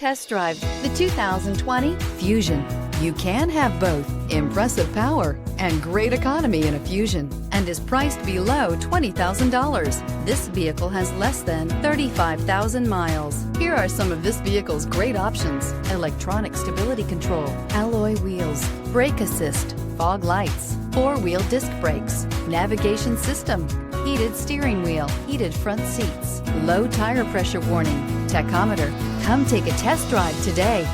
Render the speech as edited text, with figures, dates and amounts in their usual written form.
Test drive the 2020 Fusion. You can have both impressive power and great economy in a Fusion, and is priced below $20,000. This vehicle has less than 35,000 miles. Here are some of this vehicle's great options: electronic stability control, alloy wheels, brake assist, fog lights, four-wheel disc brakes, navigation system, heated steering wheel, heated front seats, low tire pressure warning, tachometer. Come take a test drive today.